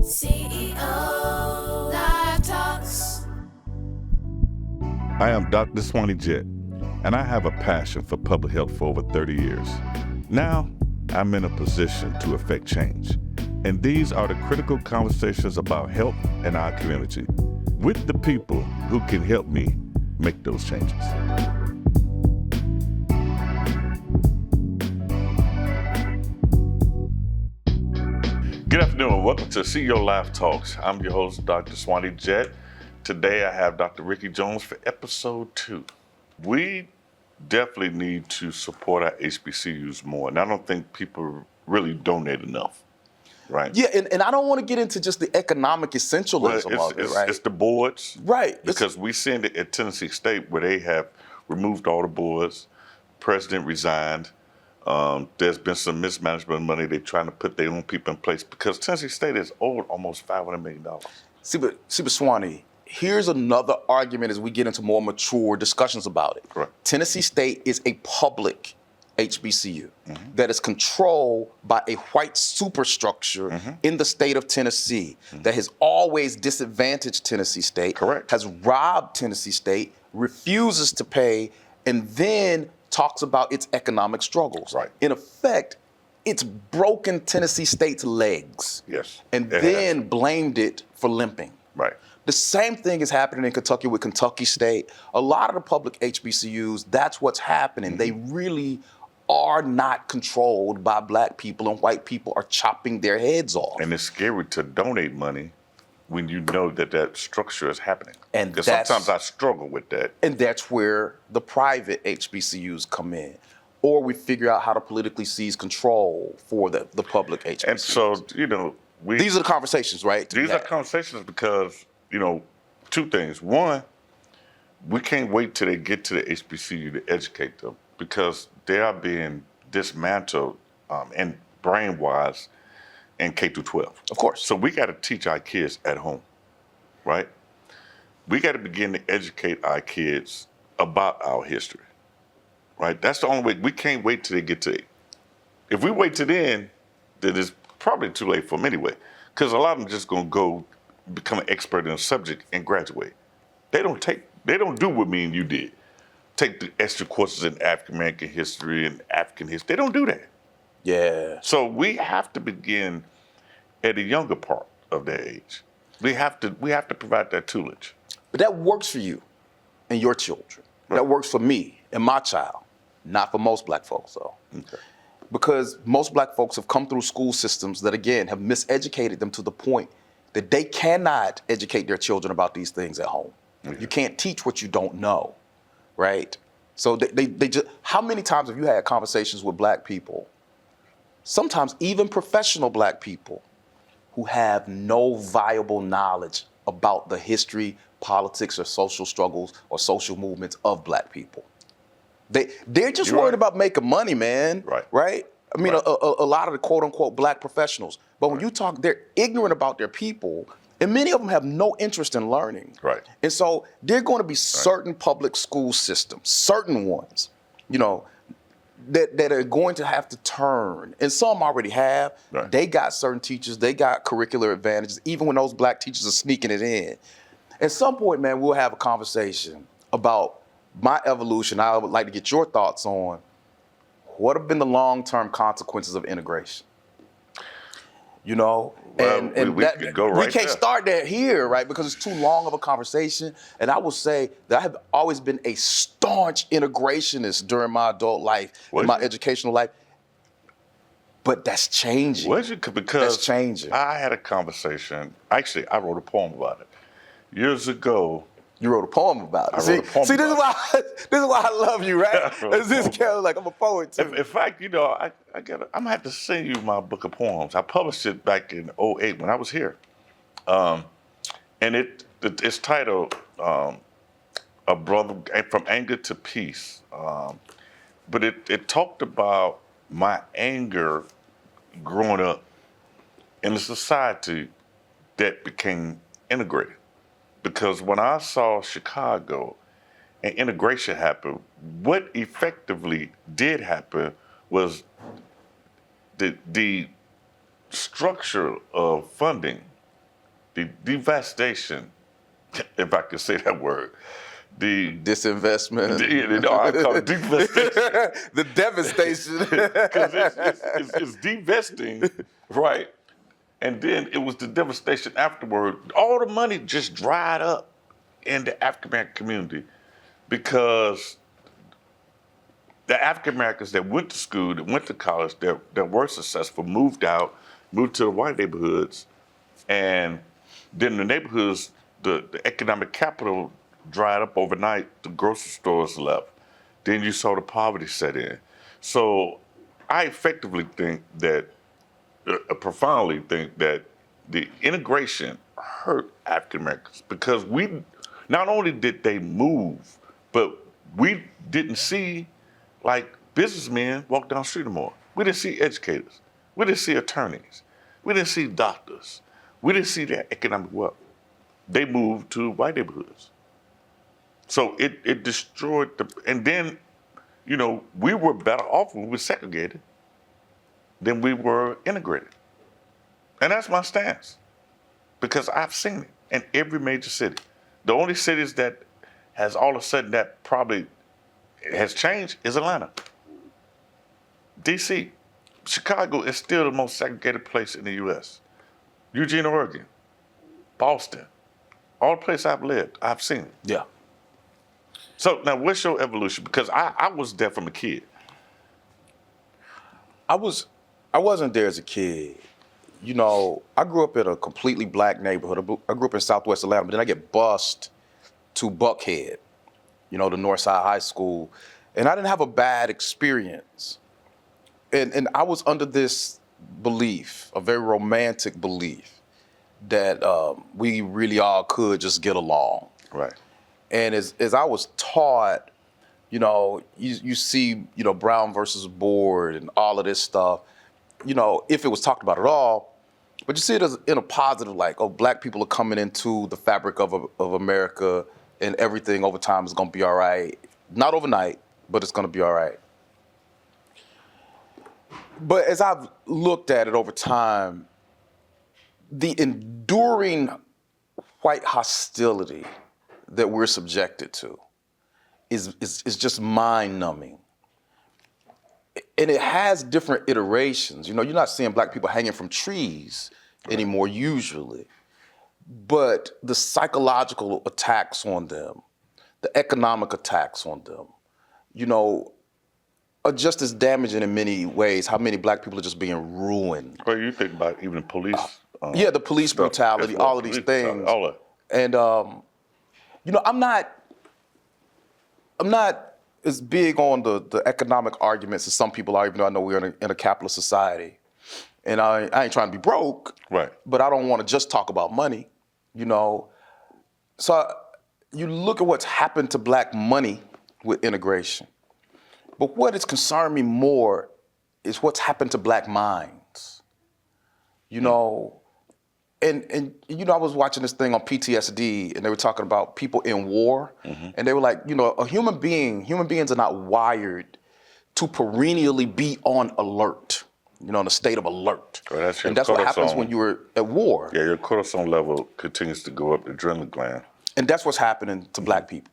CEO Live Talks. I am Dr. Swanee Jett, and I have a passion for public health for over 30 years. Now, I'm in a position to affect change, and these are the critical conversations about health in our community with the people who can help me make those changes. Good afternoon. Welcome to CEO Live Talks. I'm your host, Dr. Swanee Jett. Today I have Dr. Ricky Jones for episode 2. We definitely need to support our HBCUs more, and I don't think people really donate enough, right? Yeah, and I don't want to get into just the economic essentialism of it, right? It's the boards, Right. Because we seen it at Tennessee State where they have removed all the boards. President resigned. There's been some mismanagement of money. They're trying to put their own people in place because Tennessee State is owed almost $500 million. See, but Swanee, here's another argument as we get into more mature discussions about it. Correct. Tennessee State is a public HBCU that is controlled by a white superstructure in the state of Tennessee that has always disadvantaged Tennessee State, Correct. has robbed Tennessee State, refuses to pay, and then talks about its economic struggles. Right. In effect, it's broken Tennessee State's legs. Yes, And it then blamed it for limping. Right. The same thing is happening in Kentucky with Kentucky State. A lot of the public HBCUs, that's what's happening. They really are not controlled by black people, and white people are chopping their heads off. And it's scary to donate money when you know that structure is happening. And because that's- sometimes I struggle with that. And that's where the private HBCUs come in. Or we figure out how to politically seize control for the public HBCUs. And so, These are the conversations, right? These are conversations because, two things. One, we can't wait till they get to the HBCU to educate them because they are being dismantled and brainwashed in K through 12. Of course. So we got to teach our kids at home, right? We got to begin to educate our kids about our history, right? That's the only way. We can't wait till they get to it. If we wait till then it's probably too late for them anyway, because a lot of them just going to go become an expert in a subject and graduate. They don't do what me and you did. Take the extra courses in African American history and African history. They don't do that. Yeah. So we have to begin at a younger part of their age. We have to provide that tutelage. But that works for you and your children. Right. That works for me and my child. Not for most black folks, though. Okay. Because most black folks have come through school systems that, again, have miseducated them to the point that they cannot educate their children about these things at home. Okay. You can't teach what you don't know, right? So they just, how many times have you had conversations with black people, sometimes even professional black people, who have no viable knowledge about the history, politics, or social struggles or social movements of black people? They're just You're worried right. about making money, man. Right. I mean, Right. a lot of the quote unquote black professionals. But when you talk, they're ignorant about their people, and many of them have no interest in learning. Right. And so there are going to be certain public school systems, certain ones, that are going to have to turn. And some already have. Right. They got certain teachers, they got curricular advantages, even when those black teachers are sneaking it in. At some point, man, we'll have a conversation about my evolution. I would like to get your thoughts on what have been the long-term consequences of integration. Well, we could go right we can't there. start that here, right? Because it's too long of a conversation. And I will say that I have always been a staunch integrationist during my adult life, Was in my you? educational life. But that's changing. Was it? Because That's changing. I had a conversation. Actually, I wrote a poem about it years ago. You wrote a poem about it. I wrote a poem See, this is about why I love you, right? I wrote a It's this poem. kind of like I'm a poet too. In fact, I'm gonna have to send you my book of poems. I published it back in '08 when I was here, and it's titled "A Brother from Anger to Peace." But it talked about my anger growing up in a society that became integrated. Because when I saw Chicago and integration happen, what effectively did happen was the structure of funding the devastation, if I could say that word, the Disinvestment. I call it devastation. The devastation. Because it's divesting, right? And then it was the devastation afterward. All the money just dried up in the African American community because the African Americans that went to school, that went to college, that were successful, moved out, moved to the white neighborhoods, and then the neighborhoods, the economic capital dried up overnight. The grocery stores left. Then you saw the poverty set in. So I effectively think that, profoundly think that the integration hurt African Americans because we, not only did they move, but we didn't see like businessmen walk down the street anymore. We didn't see educators. We didn't see attorneys. We didn't see doctors. We didn't see that economic wealth. They moved to white neighborhoods. So it destroyed and then, we were better off when we were segregated than we were integrated. And that's my stance because I've seen it in every major city. The only cities that has all of a sudden that probably has changed is Atlanta. DC, Chicago is still the most segregated place in the U.S. Eugene, Oregon, Boston, all the places I've lived, I've seen it. Yeah. So now what's your evolution? Because I was there from a kid. I wasn't there as a kid. I grew up in a completely black neighborhood. I grew up in Southwest Atlanta, but then I get bused to Buckhead, the Northside High School, and I didn't have a bad experience. And I was under this belief, a very romantic belief, that we really all could just get along. Right. And as I was taught, you see, Brown versus Board and all of this stuff, if it was talked about at all, but you see it as in a positive, like, oh, black people are coming into the fabric of America and everything over time is going to be all right. Not overnight, but it's going to be all right. But as I've looked at it over time, the enduring white hostility that we're subjected to is just mind-numbing. And it has different iterations. You're not seeing black people hanging from trees anymore usually. But the psychological attacks on them, the economic attacks on them, are just as damaging in many ways. How many black people are just being ruined. Well, you think about even police. The police brutality, all of these things. All of it. And, I'm not as big on the economic arguments as some people are, even though I know we're in a capitalist society. And I ain't trying to be broke, right? But I don't want to just talk about money, So you look at what's happened to black money with integration. But what has concerned me more is what's happened to black minds. And I was watching this thing on PTSD, and they were talking about people in war, and they were like, human beings are not wired to perennially be on alert, in a state of alert. Well, and that's what happens when you were at war. Yeah, your cortisol level continues to go up, the adrenaline gland. And that's what's happening to black people.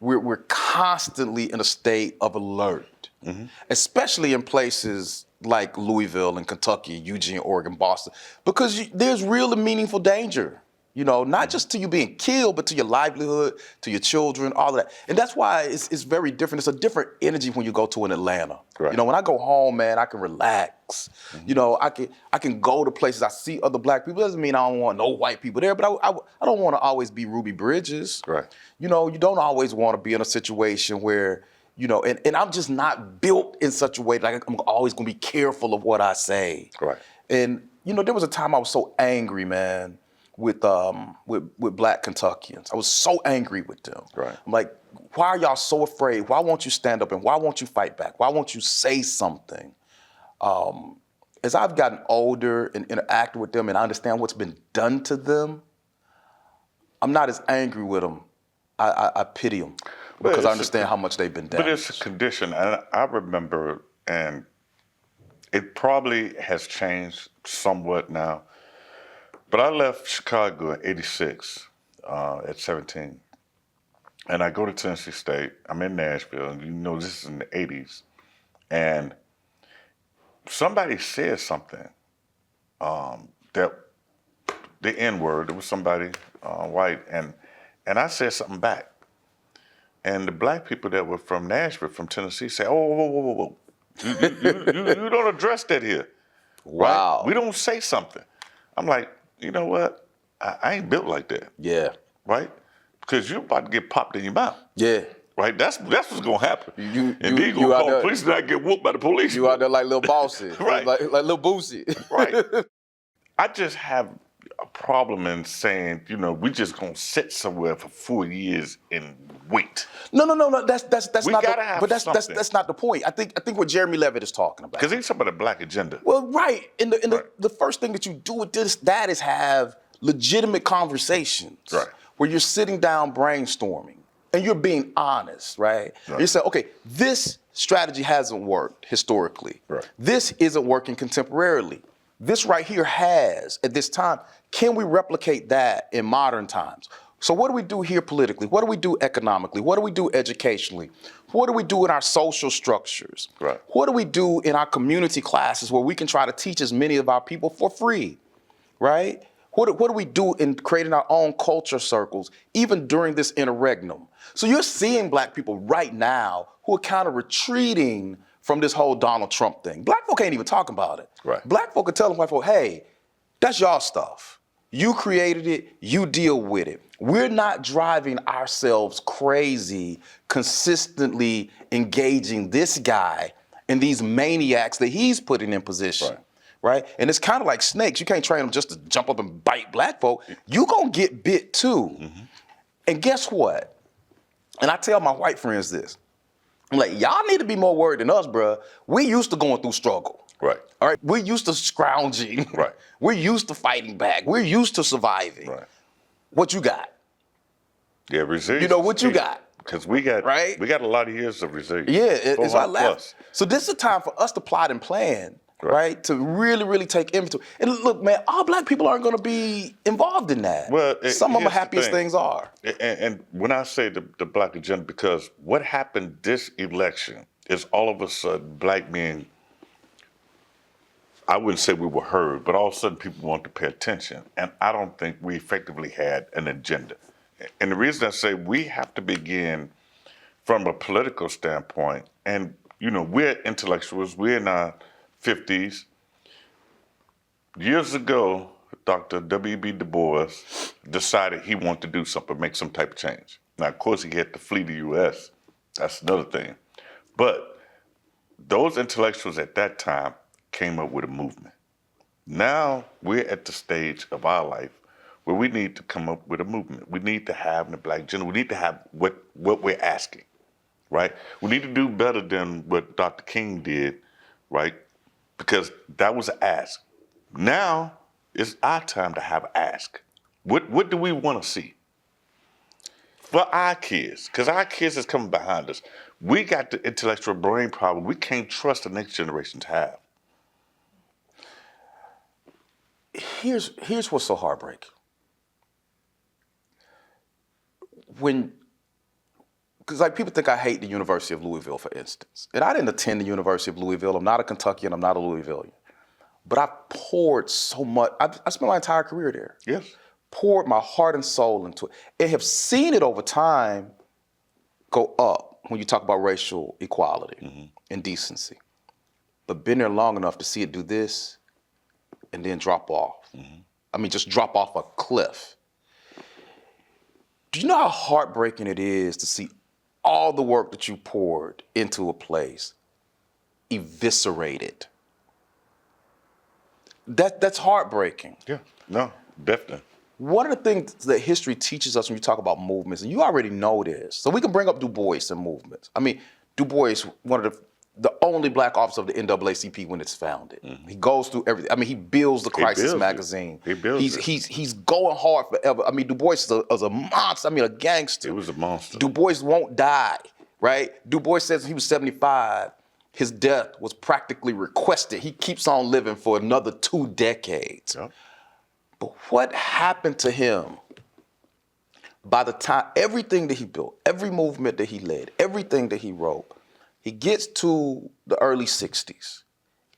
We're constantly in a state of alert, especially in places like Louisville and Kentucky, Eugene, Oregon, Boston, because there's real and meaningful danger, not just to you being killed, but to your livelihood, to your children, all of that. And that's why it's very different. It's a different energy when you go to an Atlanta. Right. When I go home, man, I can relax. I can go to places, I see other black people. Doesn't mean I don't want no white people there, but I don't want to always be Ruby Bridges. Right. You don't always want to be in a situation where, and I'm just not built in such a way that I'm always going to be careful of what I say. Right. And, there was a time I was so angry, man, with black Kentuckians. I was so angry with them. Right. I'm like, why are y'all so afraid? Why won't you stand up and why won't you fight back? Why won't you say something? As I've gotten older and interacted with them and I understand what's been done to them, I'm not as angry with them. I pity them because I understand how much they've been damaged. But it's a condition, and I remember, and it probably has changed somewhat now, But I left Chicago in '86 at 17. And I go to Tennessee State. I'm in Nashville. And you know, this is in the '80s. And somebody said something that the N word, it was somebody white. And I said something back. And the black people that were from Nashville, from Tennessee, say, "Oh, whoa, whoa, whoa, whoa. You don't address that here. Wow. Right? We don't say something." I'm like, you know what? I ain't built like that. Yeah. Right? Because you're about to get popped in your mouth. Yeah. Right? That's what's gonna happen. You and then you out gonna call there- the police and I get whooped by the police. You out there like Lil Bossy. Right. Like Lil Boosie. Right. I just have a problem in saying, you know, we just gonna sit somewhere for 4 years and wait. No. That's We not. gotta have But that's something. that's not the point. I think what Jeremy Levitt is talking about. Because he's talking about a black agenda. Well, right. And Right. the first thing that you do with that is have legitimate conversations. Right. Where you're sitting down brainstorming and you're being honest, right? Right. You say, okay, this strategy hasn't worked historically. Right. This isn't working contemporarily. This right here has at this time. Can we replicate that in modern times? So what do we do here politically? What do we do economically? What do we do educationally? What do we do in our social structures? Right. What do we do in our community classes where we can try to teach as many of our people for free, right? What do we do in creating our own culture circles, even during this interregnum? So you're seeing black people right now who are kind of retreating from this whole Donald Trump thing. Black folk ain't even talking about it. Right. Black folk are telling white folk, hey, that's y'all stuff. You created it, you deal with it. We're not driving ourselves crazy, consistently engaging this guy and these maniacs that he's putting in position. Right? And it's kind of like snakes. You can't train them just to jump up and bite black folk. You gonna get bit too. Mm-hmm. And guess what? And I tell my white friends this. I'm like, y'all need to be more worried than us, bruh. We used to going through struggle. Right. All right. We're used to scrounging. Right. We're used to fighting back. We're used to surviving. Right. What you got? Yeah, resilience. You know what you got? Because we got Right? we got a lot of years of resilience. Yeah, it's our 400 left. plus. So this is a time for us to plot and plan, right? To really, really take inventory. And look, man, all black people aren't going to be involved in that. Well, some of them here's the happy as thing. things are. And when I say the black agenda, because what happened this election is all of a sudden black men, I wouldn't say we were heard, but all of a sudden people want to pay attention. And I don't think we effectively had an agenda. And the reason I say we have to begin from a political standpoint, and you know, we're intellectuals, we're in our 50s. Years ago, Dr. W.B. Du Bois decided he wanted to do something, make some type of change. Now, of course, he had to flee the U.S. That's another thing. But those intellectuals at that time came up with a movement. Now we're at the stage of our life where we need to come up with a movement. We need to have the black agenda. We need to have what we're asking, right? We need to do better than what Dr. King did, right? Because that was an ask. Now it's our time to have an ask. What do we want to see? For our kids, because our kids is coming behind us. We got the intellectual brain problem we can't trust the next generation to have. Here's what's so heartbreaking. Because like people think I hate the University of Louisville, for instance. And I didn't attend the University of Louisville. I'm not a Kentuckian. I'm not a Louisvillian. But I poured so much. I spent my entire career there. Yes. Poured my heart and soul into it. And have seen it over time go up when you talk about racial equality and decency. But been there long enough to see it do this and then drop off. I mean, just drop off a cliff. Do you know how heartbreaking it is to see all the work that you poured into a place eviscerated? That's heartbreaking. Yeah. No, definitely. One of the things that history teaches us when you talk about movements, and you already know this, so we can bring up Du Bois and movements. I mean, Du Bois, one of the only black officer of the NAACP when it's founded. He goes through everything. I mean, he builds the Crisis builds it. magazine. He builds it. He's going hard forever. I mean, Du Bois is a monster. I mean, a gangster. It was a monster. Du Bois won't die, right? Du Bois says when he was 75, his death was practically requested. He keeps on living for another 2 decades. Yep. But what happened to him by the time, everything that he built, every movement that he led, everything that he wrote, he gets to the early 60s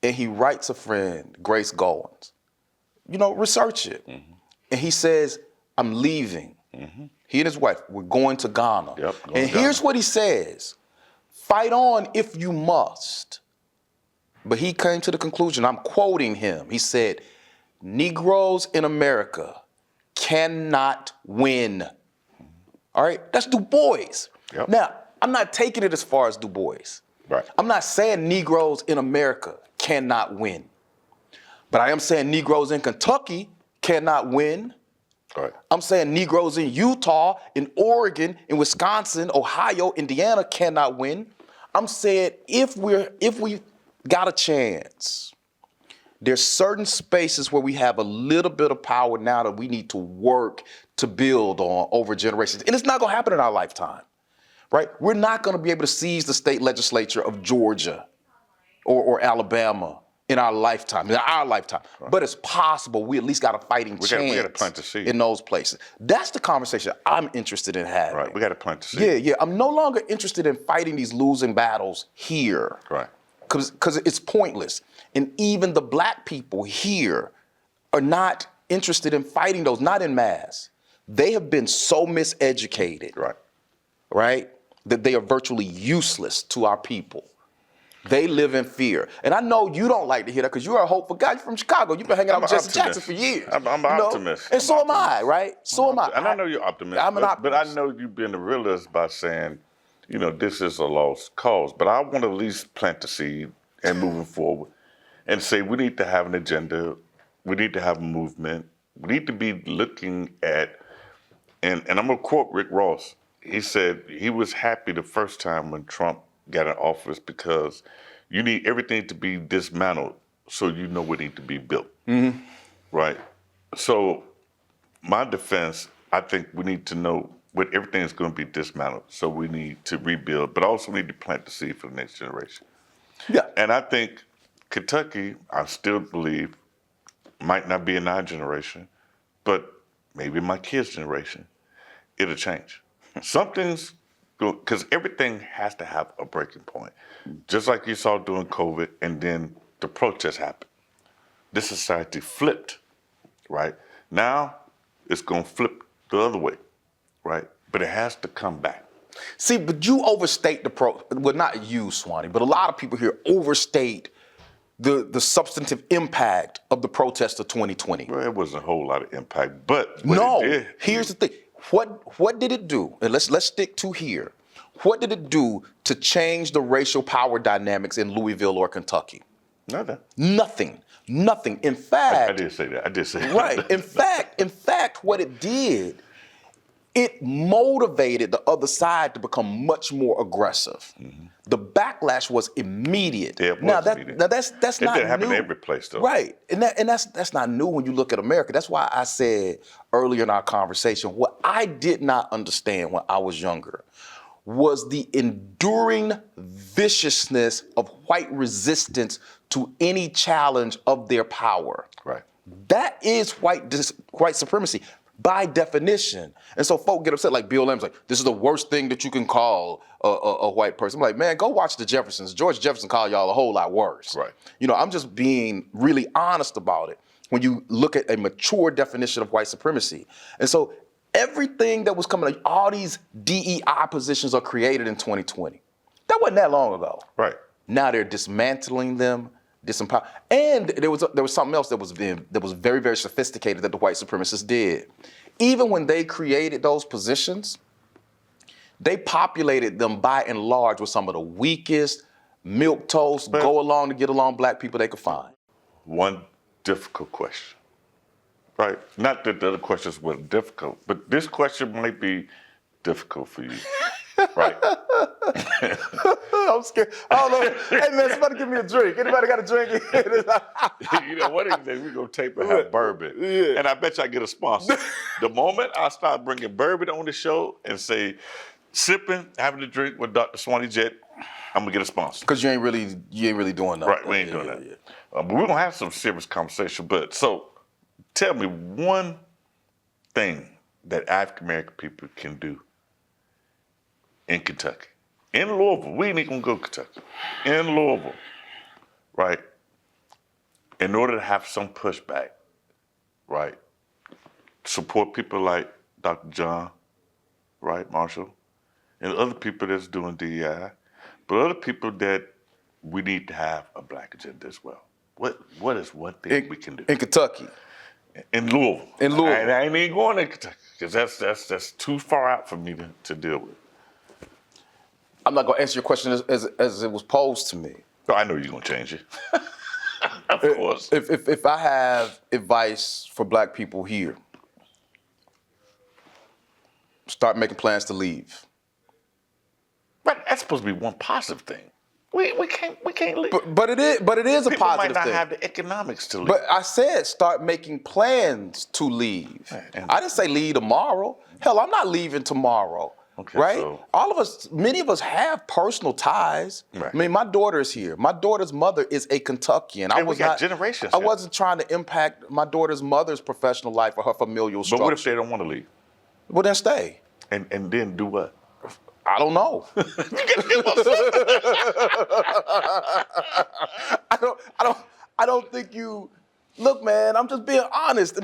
and he writes a friend, Grace Goins, research it. And he says, I'm leaving. He and his wife were going to Ghana. Yep, and here's what he says, fight on if you must. But he came to the conclusion, I'm quoting him, he said, Negroes in America cannot win. All right, that's Du Bois. Yep. Now, I'm not taking it as far as Du Bois. Right. I'm not saying Negroes in America cannot win. But I am saying Negroes in Kentucky cannot win. Right. I'm saying Negroes in Utah, in Oregon, in Wisconsin, Ohio, Indiana cannot win. I'm saying if we got a chance, there's certain spaces where we have a little bit of power now that we need to work to build on over generations. And it's not gonna happen in our lifetime, right? We're not gonna be able to seize the state legislature of Georgia or Alabama in our lifetime, Right. But it's possible. We at least got a fighting chance we gotta plant the seed. in those places. That's the conversation I'm interested in having. Right. We got to plant the seed. Yeah. I'm no longer interested in fighting these losing battles here. Right. Because it's pointless. And even the black people here are not interested in fighting those, not in mass. They have been so miseducated, right, that they are virtually useless to our people. They live in fear. And I know you don't like to hear that because you're a hopeful guy. You're from Chicago. You've been hanging out with Jesse Jackson for years. I'm an optimist. And so am I, right? So am I. And I know you're optimistic. I'm an optimist. But I know you've been a realist by saying, this is a lost cause. But I want to at least plant the seed and moving forward and say we need to have an agenda. We need to have a movement. We need to be looking at, and I'm going to quote Rick Ross. He said he was happy the first time when Trump got in office because you need everything to be dismantled so you know what needs to be built. Right? So my defense, I think we need to know what everything is going to be dismantled. So we need to rebuild, but also need to plant the seed for the next generation. Yeah. And I think Kentucky, I still believe, might not be in our generation, but maybe my kids' generation, it'll change. Something's, because everything has to have a breaking point. Just like you saw during COVID, and then the protests happened. This society flipped, right? Now it's going to flip the other way, right? But it has to come back. See, but you overstate well, not you, Swanee, but a lot of people here overstate the substantive impact of the protests of 2020. Well, it wasn't a whole lot of impact, but Here's the thing. What did it do? And let's stick to here. What did it do to change the racial power dynamics in Louisville or Kentucky? Nothing. Nothing. In fact, I did say that. Right. In fact, what it did, it motivated the other side to become much more aggressive. The backlash was immediate. Yeah, it was immediate. That's not new. It didn't happen every place, though. Right. And that's not new when you look at America. That's why I said earlier in our conversation, what I did not understand when I was younger was the enduring viciousness of white resistance to any challenge of their power. Right. That is white supremacy by definition. And so folk get upset, like Bill Lamb's like, this is the worst thing that you can call a white person. I'm like, man, go watch the Jeffersons. George Jefferson called y'all a whole lot worse. Right. I'm just being really honest about it when you look at a mature definition of white supremacy. And so everything that was coming, all these DEI positions are created in 2020. That wasn't that long ago. Right. Now they're dismantling them, disempower. And there was something else that was very, very sophisticated that the white supremacists did. Even when they created those positions, they populated them by and large with some of the weakest, milquetoast, go along to get along black people they could find. One difficult question. Right? Not that the other questions were difficult, but this question might be difficult for you. Right? I'm scared. I don't know. Hey, man, somebody give me a drink. Anybody got a drink? What is that? We're going to tape and have bourbon. Yeah. And I bet you I get a sponsor. The moment I start bringing bourbon on the show and say, sipping, having a drink with Dr. Swanee Jet, I'm going to get a sponsor. Because you ain't really doing that. Right, we ain't doing that. But we're going to have some serious conversation. But so, Tell me one thing that African American people can do in Kentucky. In Louisville, we ain't even gonna go to Kentucky. In Louisville, right? In order to have some pushback, right? Support people like Dr. John, right, Marshall, and other people that's doing DEI, but other people that we need to have a black agenda as well. What is one thing we can do? In Kentucky. In Louisville. In Louisville. I ain't even going to Kentucky because that's too far out for me to deal with. I'm not going to answer your question as it was posed to me. No, I know you're going to change it. Of course. If I have advice for black people here, start making plans to leave. But that's supposed to be one positive thing. We can't leave. But it is a People might positive not thing. have the economics to leave. But I said start making plans to leave. And- I didn't say leave tomorrow. Hell, I'm not leaving tomorrow. Okay, right? so- All of us, many of us have personal ties. Right. I mean, my daughter is here. My daughter's mother is a Kentuckian. And we got generations I here. wasn't trying to impact my daughter's mother's professional life or her familial But structure. what if they don't want to leave? Well, then stay. And then do what? I don't know. I don't think you. Look, man, I'm just being honest.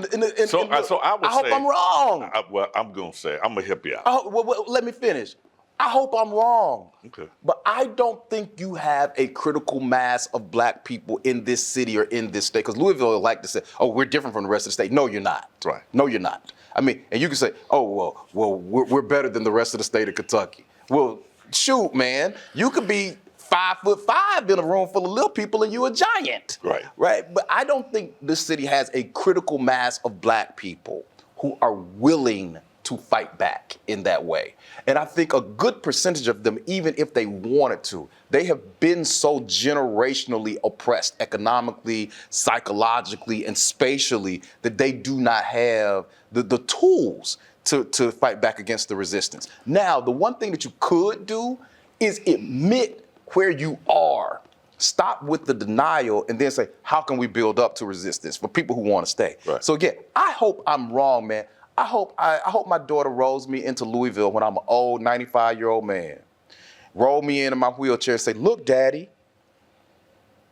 So I would hope say, I'm wrong. I'm going to say, I'm going to help you out. Well, let me finish. I hope I'm wrong. Okay. But I don't think you have a critical mass of black people in this city or in this state. Because Louisville would like to say, oh, we're different from the rest of the state. No, you're not. Right. No, you're not. I mean, and you can say, oh, well, we're better than the rest of the state of Kentucky. Well, shoot, man, you could be 5'5" in a room full of little people and you a giant. Right. Right. But I don't think this city has a critical mass of black people who are willing to fight back in that way. And I think a good percentage of them, even if they wanted to, they have been so generationally oppressed economically, psychologically, and spatially that they do not have the tools to fight back against the resistance. Now, the one thing that you could do is admit where you are. Stop with the denial and then say, how can we build up to resistance for people who want to stay? Right. So again, I hope I'm wrong, man. I hope my daughter rolls me into Louisville when I'm an old 95-year-old man. Roll me into my wheelchair and say, look, Daddy,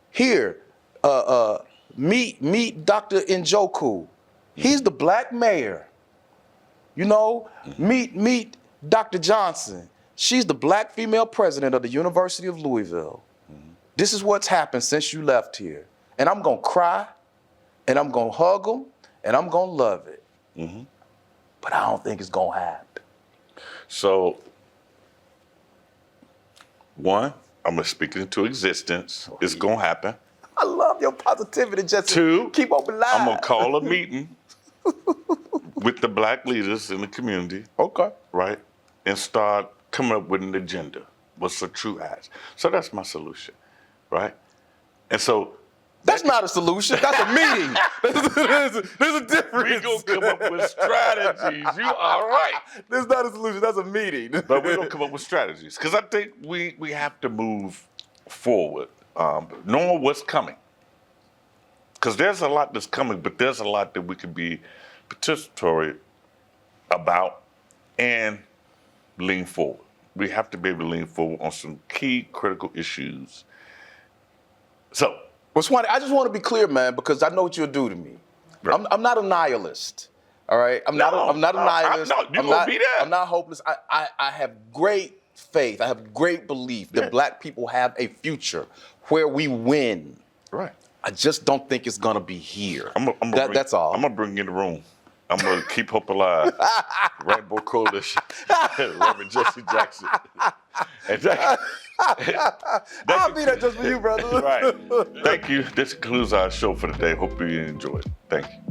here, meet Dr. Njoku. He's the black mayor. You know, meet Dr. Johnson. She's the black female president of the University of Louisville. This is what's happened since you left here. And I'm gonna cry, and I'm gonna hug them, and I'm gonna love it. But I don't think it's gonna happen. So, one, I'm going to speak it into existence. It's going to happen. I love your positivity, Jesse. Two, Keep open live. I'm going to call a meeting with the black leaders in the community, Okay. right? And start coming up with an agenda. What's a true ask? So that's my solution, right? And so That's not a solution. That's a meeting. There's a difference. we're going to come up with strategies. You are right. That's not a solution. That's a meeting. But we're going to come up with strategies because I think we have to move forward, knowing what's coming. Because there's a lot that's coming, but there's a lot that we can be participatory about and lean forward. We have to be able to lean forward on some key critical issues. So, Well, Swanee, I just want to be clear, man, because I know what you'll do to me. Right. I'm not a nihilist. All right, I'm not a nihilist. You gonna be there. I'm not hopeless. I have great faith. I have great belief that Yeah. black people have a future where we win. right. I just don't think it's gonna be here. That's all. I'm going to bring you in the room. I'm going to keep hope alive. Rainbow Coalition. Reverend Jesse Jackson. And I'll be there just for you, brother. Right. Thank you. This concludes our show for today. Hope you enjoyed. Thank you.